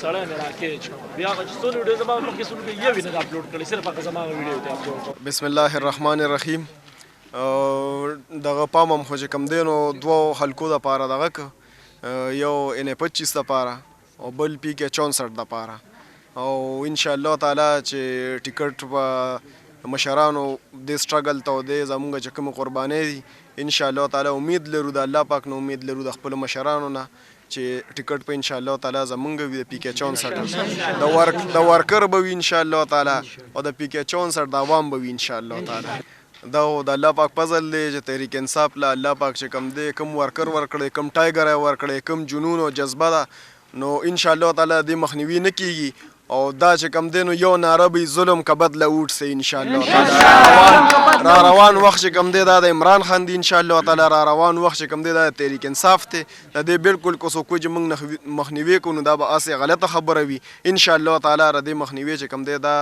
سړی مې راکېج بیا هغه چې څو ویډیو زما مخکې څو ویډیو یو یې نه ده اپلوډ کړی صرف هغه زما ویډیو ته اپلوډ کړ. بسم الله الرحمن الرحیم. دغه پام هم خو چې کوم دی نو دوو حلقو دپاره دغه که یو NA25 دپاره او بل PK 64 دپاره او انشاءالله تعالی چې ټیکټ به مشرانو دې سټرګل ته او دې زمونږ چې کومې قربانۍ دي انشاءالله تعالی امید لرو د الله پاک نه امید لرو د خپلو مشرانو نه چې ټیکټ په انشاءالله تعالی زمونږ وي د PK 64 د ورکر به وي انشاءالله تعالی او د PK 64 د عوام به وي انشاءالله تعالی. دا د الله پاک فضل دی چې تحریک انصاف له الله پاک چې کوم دی کوم ورکر ورکړی کوم ټایګر یې ورکړی کوم جنون او جذبه ده نو انشاءالله تعالی دې مخنیوي نه کیږي او دا چې کم دی نو یو ناره به ظلم که بدله اوټ سي انشاءالله تعالی را روان وخت چې کم دی دا د عمران خان دی انشاءالله تعالی را روان وخت چې کم دی دا د تحریک انصاف دی د دې بالکل که څوک وایي چې موږ مخنیوي کوو نو دا به هسې غلطه خبره وي انشاءالله تعالی را دې مخنیوي چې کم دی دا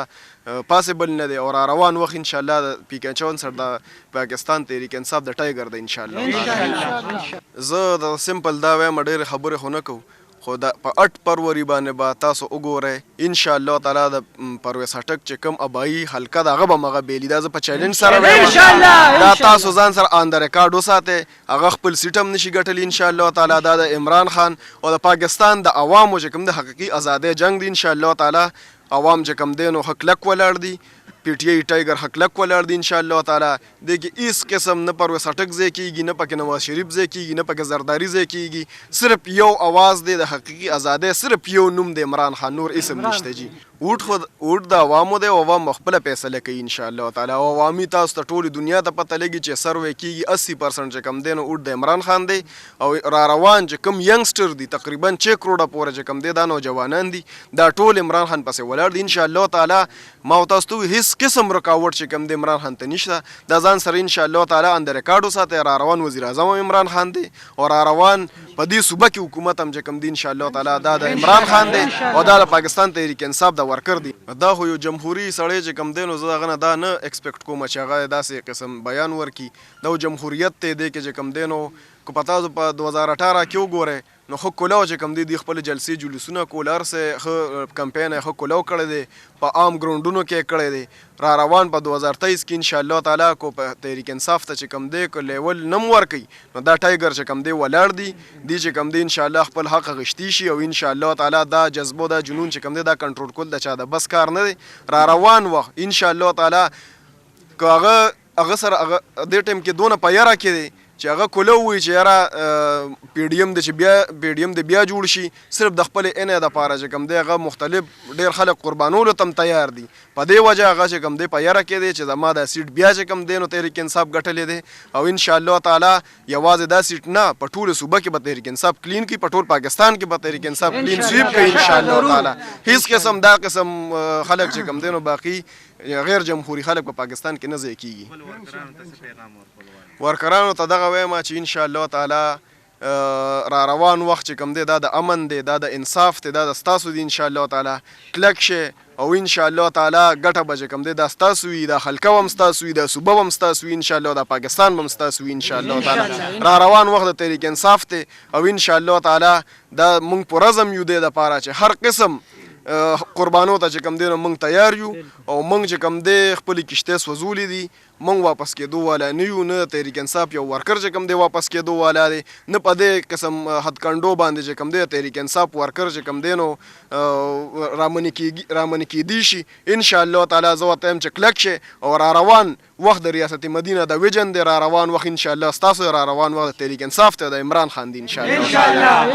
پاسبل نه دی او را روان وخت انشاءالله د پی کے 64 د پاکستان تحریک انصاف د ټایګر دی انشاءالله تعالی زه د سمپل دا وایم ډېرې خبرې خو نه کوو خو په 8 فروری باندې به تاسو وګورئ انشاءالله تعالی د پرویز خټک چې کوم ابایي حلقه د هغه به مغه بیلي دا زه په چیلنج سره وایم دا تاسو ځان سره آن د ریکارډ وساتئ هغه خپل سیټ هم نشي ګټلی انشاءالله تعالی دا د عمران خان او د پاکستان د عوامو چې کوم د حقیقي ازادۍ جنگ دی انشاءالله تعالی عوام چې کوم دی نو حق لک ولاړ دي پی ټی آی ټایګر حق لک ولاړ دي انشاءالله تعالی دې کې هیڅ قسم نه پرویز خټک ځای کېږي نه پکې نواز شریف ځای کېږي نه پکې زرداري ځای کېږي صرف یو اواز دی د حقیقي ازادۍ صرف یو نوم دی عمران خان نور اسم نشته جی اوټ د عوامو دی او عوام خپله فیصله کوي انشاءالله تعالی او عوامي تاسو ته ټولې دنیا ته پته لګي چې سروې کېږي 80% چې کم دی نو اوټ د عمران خان دی او را روان چې کوم ینګسټر دي تقریبا 6 کروڑه پورې چې کم دی دا نوجوانان دي دا ټول عمران خان پسې ولاړ دي انشاءالله تعالی ما تاسو ته هیڅ قسم رکاوټ چې کم دی عمران خان ته نشته دا ځان سره انشاءالله تعالی ان د ریکارډ وساتئ را روان وزیر اعظم عمران خان دی او را روان په دې صوبه کې حکومت هم چې کم دی انشاءالله تعالی دا د عمران خان دی او دا د پاکستان تحریک انصاف د ورکر دی دا خو یو جمهوریت سړی چې کم دی نو زه هغه نه دا نه ایکسپیکټ کوم چې هغه داسې قسم بیان ورکړي دا جمهوریت دی دی کې چې کم دی نو که په تاسو په 2018 کې وګورئ نو خو کولاو چې کم دی خپل جلسې جلوسونه کول هر څه ښه کمپین یې ښه کولاو کړی دی په عام ګراونډونو کې کړی دی را روان په 2023 کې انشاءالله تعالی کو په تحریک انصاف ته چې کم دی که لیول نه م ورکوي نو دا ټایګر چې کم دی ولاړ دي دی چې کم دی انشاءالله خپل حق غشتي شي او انشاءالله تعالی دا جذبو دا جنون چې کم دی دا کنټرول کول د چا د بس کار نه دی را روان وخت انشاءالله تعالی که هغه سره هغه دې ټایم کې دونه په یاره کې دی چې هغه کوله ووایي چې یاره پی ډي ایم دی چې بیا پی ډي ایم دی بیا جوړ شي صرف د خپل ان د پاره چې کم دی هغه مختلف ډېر خلک قربانولو ته هم تیار دي په دې وجه هغه چې کم دی په یاره کې دی چې زما دا سیټ بیا چې کم دی نو تحریک انصاف ګټلی دی او انشاءالله تعالی یوازې دا سیټ نه په ټوله صوبه کې به تحریک انصاف کلین کړي په ټول پاکستان کې به تحریک انصاف کلین سویپ کوي انشاءالله تعالی هیڅ قسم دا قسم خلک چې کم دی نو باقي غیر جمهوری خلک په پاکستان کې نه ځای کېږي ورکرانو ته دغه وایم چې انشاءالله تعالی را روان وخت چې کوم دی دا د امن دی دا د انصاف دی دا د ستاسو دی انشاءالله تعالی کلک شي او انشاءالله تعالی ګټه به چې کوم دی دا ستاسو وي دا حلقه هم ستاسو وي دا صوبه هم ستاسو وي انشاءالله دا پاکستان هم ستاسو وي انشاءالله تعالی را روان وخت د تحریک انصاف دی او انشاءالله تعالی دا موږ پر عزم یو دی دپاره چې هر قسم قربانو ته چې کم دی نو موږ تیار یو او موږ چې کم دی خپلې کشتۍ سوځولې دي موږ واپس کېدو والا نه یو نه تحریک انصاف یو ورکر چې کم دی واپس کېدو والا دی نه په دې قسم هدکنډو باندې چې کم دی تحریک انصاف ورکر چې کم دی نو رامنې کېدی شي انشاءالله تعالی زه ورته یم چې کلک شي او را روان وخت د ریاست مدینه د ویژن دی را روان وخت انشاءالله ستاسو را روان وخت د تحریک انصاف ته د عمران خان دی انشاءالله